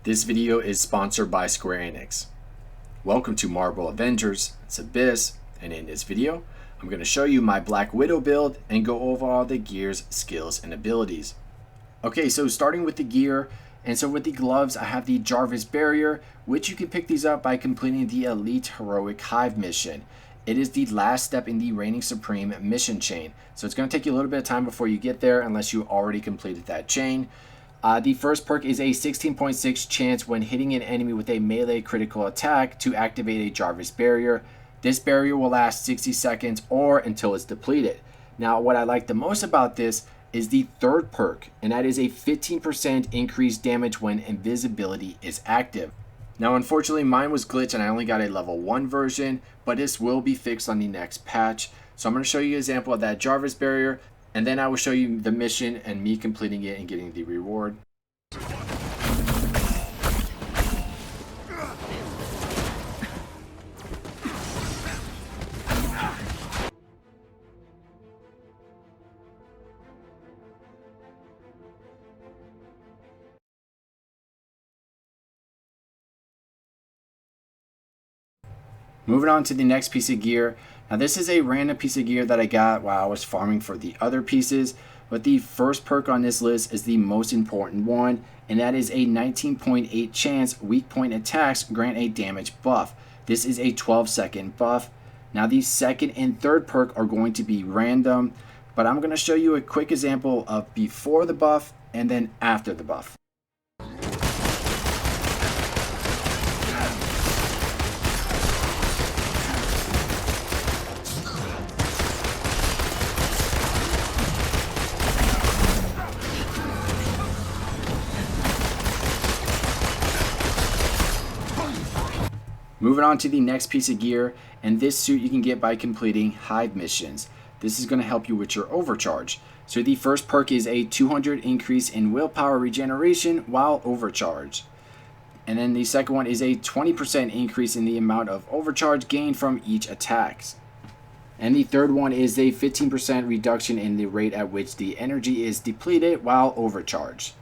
This video is sponsored by Square Enix. Welcome to Marvel Avengers, it's Abyss, and in this video, I'm going to show you my Black Widow build and go over all the gears, skills, and abilities. Okay, so starting with the gear, and so with the gloves, I have the Jarvis Barrier, which you can pick these up by completing the Elite Heroic Hive mission. It is the last step in the Reigning Supreme mission chain, so it's going to take you a little bit of time before you get there unless you already completed that chain. The first perk is a 16.6 chance when hitting an enemy with a melee critical attack to activate a Jarvis Barrier. This barrier will last 60 seconds or until it's depleted. Now, what I like the most about this is the third perk, and that is a 15% increased damage when invisibility is active. Now, unfortunately, mine was glitched and I only got a level 1 version, but this will be fixed on the next patch. So I'm going to show you an example of that Jarvis Barrier, and then I will show you the mission and me completing it and getting the reward. Moving on to the next piece of gear. Now this is a random piece of gear that I got while I was farming for the other pieces, but the first perk on this list is the most important one, and that is a 19.8 chance weak point attacks grant a damage buff. This is a 12-second buff. Now the second and third perk are going to be random, but I'm going to show you a quick example of before the buff and then after the buff. Moving on to the next piece of gear, and this suit you can get by completing Hive Missions. This is going to help you with your overcharge. So the first perk is a 200 increase in willpower regeneration while overcharged. And then the second one is a 20% increase in the amount of overcharge gained from each attack. And the third one is a 15% reduction in the rate at which the energy is depleted while overcharged.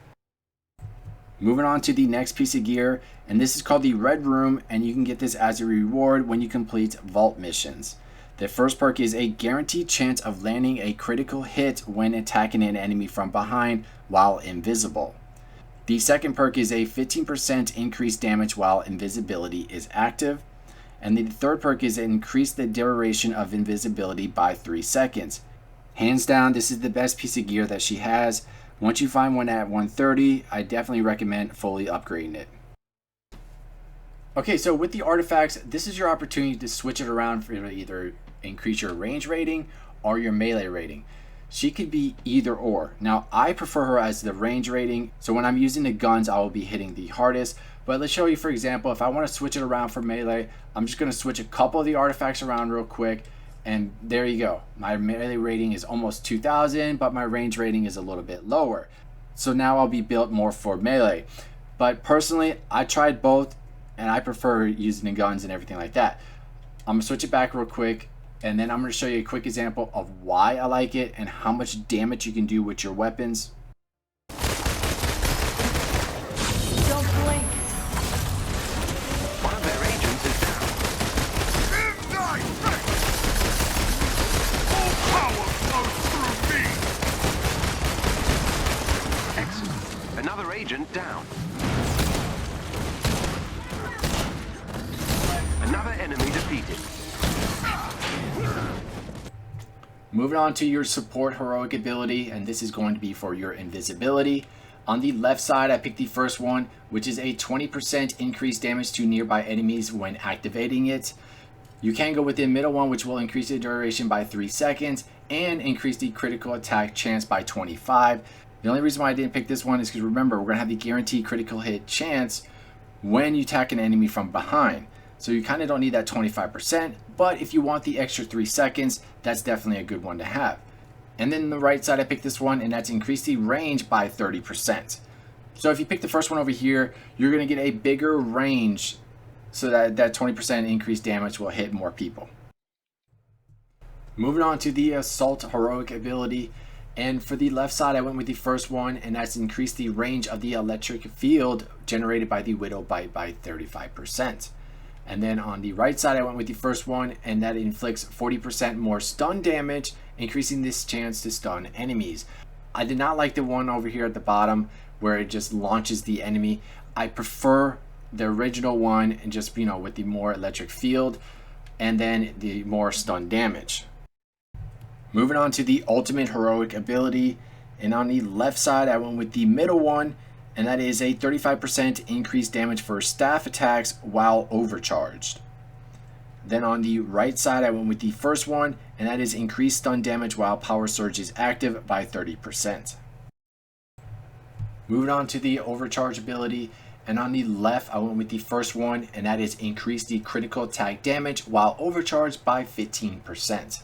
Moving on to the next piece of gear, and this is called the Red Room, and you can get this as a reward when you complete vault missions. The first perk is a guaranteed chance of landing a critical hit when attacking an enemy from behind while invisible. The second perk is a 15% increased damage while invisibility is active. And the third perk is increase the duration of invisibility by 3 seconds. Hands down, this is the best piece of gear that she has. Once you find one at 130, I definitely recommend fully upgrading it. Okay, so with the artifacts, this is your opportunity to switch it around for either increase your range rating or your melee rating. She could be either or. Now, I prefer her as the range rating, so when I'm using the guns, I will be hitting the hardest. But let's show you, for example, if I want to switch it around for melee, I'm just going to switch a couple of the artifacts around real quick. And there you go. My melee rating is almost 2000, but my range rating is a little bit lower. So now I'll be built more for melee. But personally, I tried both and I prefer using the guns and everything like that. I'm gonna switch it back real quick, and then I'm gonna show you a quick example of why I like it and how much damage you can do with your weapons. Another agent down. Another enemy defeated. Moving on to your support heroic ability, and this is going to be for your invisibility. On the left side, I picked the first one, which is a 20% increased damage to nearby enemies when activating it. You can go with the middle one, which will increase the duration by 3 seconds and increase the critical attack chance by 25. The only reason why I didn't pick this one is because remember, we're going to have the guaranteed critical hit chance when you attack an enemy from behind. So you kind of don't need that 25%, but if you want the extra 3 seconds, that's definitely a good one to have. And then on the right side, I picked this one, and that's increase the range by 30%. So if you pick the first one over here, you're going to get a bigger range so that 20% increased damage will hit more people. Moving on to the Assault Heroic ability, And for the left side, I went with the first one, and that's increased the range of the electric field generated by the Widow Bite by 35%. And then on the right side, I went with the first one, and that inflicts 40% more stun damage, increasing this chance to stun enemies. I did not like the one over here at the bottom where it just launches the enemy. I prefer the original one and just, with the more electric field and then the more stun damage. Moving on to the ultimate heroic ability, and on the left side I went with the middle one, and that is a 35% increased damage for staff attacks while overcharged. Then on the right side I went with the first one, and that is increased stun damage while power surge is active by 30%. Moving on to the overcharge ability, and on the left I went with the first one, and that is increased the critical attack damage while overcharged by 15%.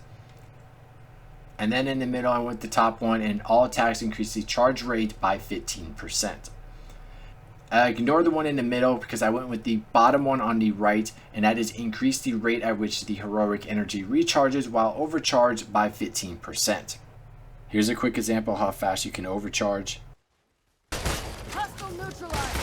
And then in the middle I went with the top one, and all attacks increase the charge rate by 15%. I ignored the one in the middle because I went with the bottom one on the right, and that is increase the rate at which the heroic energy recharges while overcharged by 15%. Here's a quick example of how fast you can overcharge. Hostile neutralized.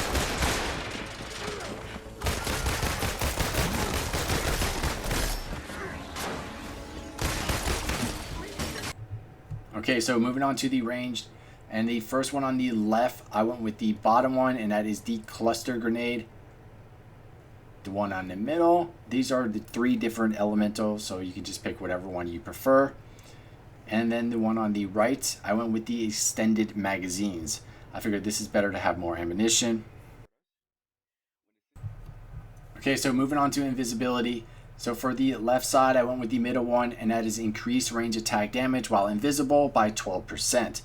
Okay, so moving on to the ranged, and the first one on the left, I went with the bottom one, and that is the cluster grenade. The one on the middle, these are the 3 different elementals, so you can just pick whatever one you prefer. And then the one on the right, I went with the extended magazines. I figured this is better to have more ammunition. Okay, so moving on to invisibility. So for the left side, I went with the middle one, and that is increased range attack damage while invisible by 12%.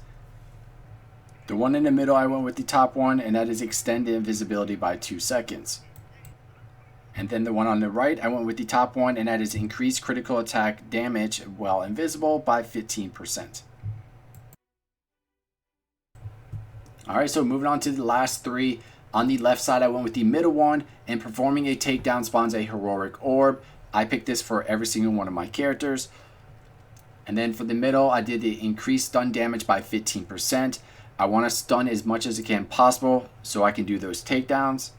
The one in the middle, I went with the top one, and that is extend the invisibility by 2 seconds. And then the one on the right, I went with the top one, and that is increased critical attack damage while invisible by 15%. Alright, so moving on to the last 3. On the left side, I went with the middle one, and performing a takedown spawns a heroic orb. I picked this for every single one of my characters. And then for the middle, I did the increased stun damage by 15%. I want to stun as much as I can possible so I can do those takedowns.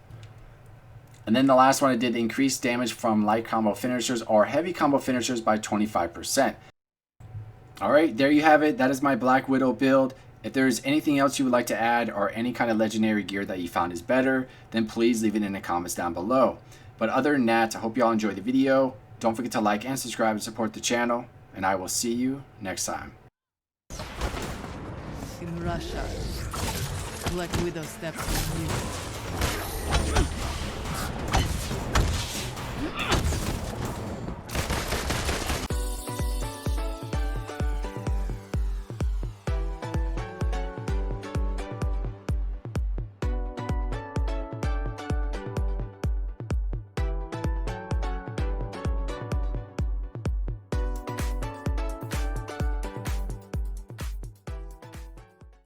And then the last one, I did the increased damage from light combo finishers or heavy combo finishers by 25%. Alright, there you have it. That is my Black Widow build. If there's anything else you would like to add or any kind of legendary gear that you found is better, then please leave it in the comments down below. But other than that, I hope you all enjoyed the video. Don't forget to like and subscribe and support the channel, and I will see you next time. In Russia, Black Widow steps in you.